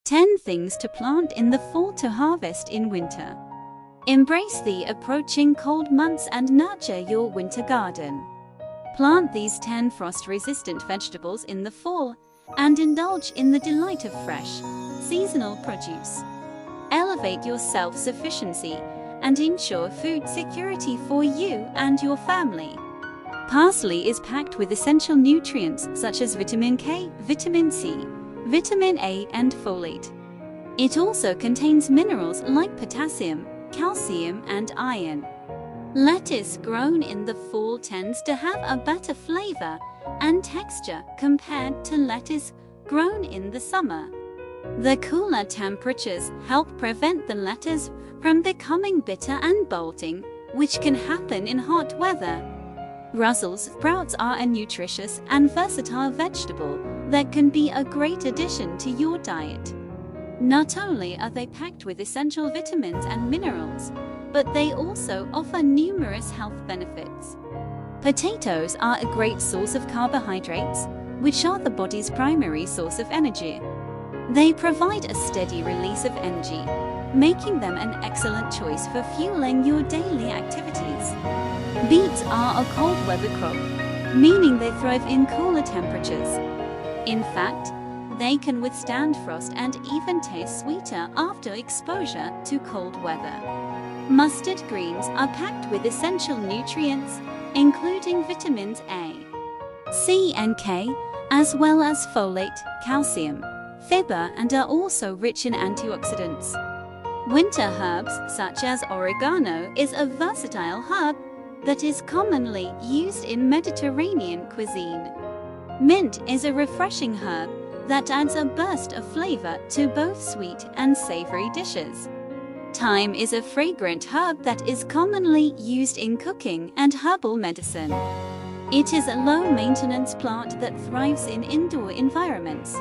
10 things to plant in the fall to harvest in winter. Embrace the approaching cold months and nurture your winter garden. Plant these 10 frost-resistant vegetables in the fall and indulge in the delight of fresh, seasonal produce. Elevate your self-sufficiency and ensure food security for you and your family. Parsley is packed with essential nutrients such as vitamin K, vitamin C, vitamin A, and folate. It also contains minerals like potassium, calcium, and iron. Lettuce grown in the fall tends to have a better flavor and texture compared to lettuce grown in the summer. The cooler temperatures help prevent the lettuce from becoming bitter and bolting, which can happen in hot weather. Brussels sprouts are a nutritious and versatile vegetable that can be a great addition to your diet. Not only are they packed with essential vitamins and minerals, but they also offer numerous health benefits. Potatoes are a great source of carbohydrates, which are the body's primary source of energy. They provide a steady release of energy, making them an excellent choice for fueling your daily activities. Beets are a cold weather crop, meaning they thrive in cooler temperatures. In fact, they can withstand frost and even taste sweeter after exposure to cold weather. Mustard greens are packed with essential nutrients, including vitamins A, C, and K, as well as folate, calcium, fiber, and are also rich in antioxidants. Winter herbs such as oregano is a versatile herb that is commonly used in Mediterranean cuisine. Mint is a refreshing herb that adds a burst of flavor to both sweet and savory dishes. Thyme is a fragrant herb that is commonly used in cooking and herbal medicine. It is a low-maintenance plant that thrives in indoor environments.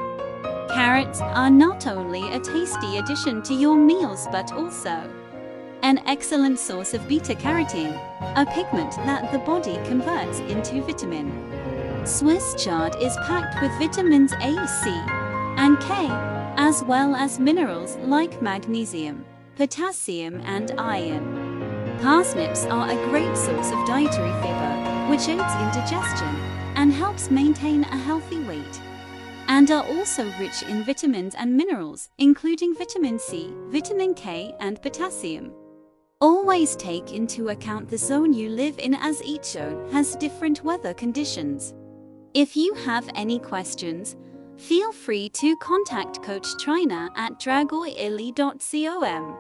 Carrots are not only a tasty addition to your meals but also an excellent source of beta-carotene, a pigment that the body converts into vitamin. Swiss chard is packed with vitamins A, C, and K, as well as minerals like magnesium, potassium, and iron. Parsnips are a great source of dietary fiber, which aids in digestion and helps maintain a healthy weight, and are also rich in vitamins and minerals, including vitamin C, vitamin K, and potassium. Always take into account the zone you live in, as each zone has different weather conditions. If you have any questions, feel free to contact Coach Trina at dragoyle.com.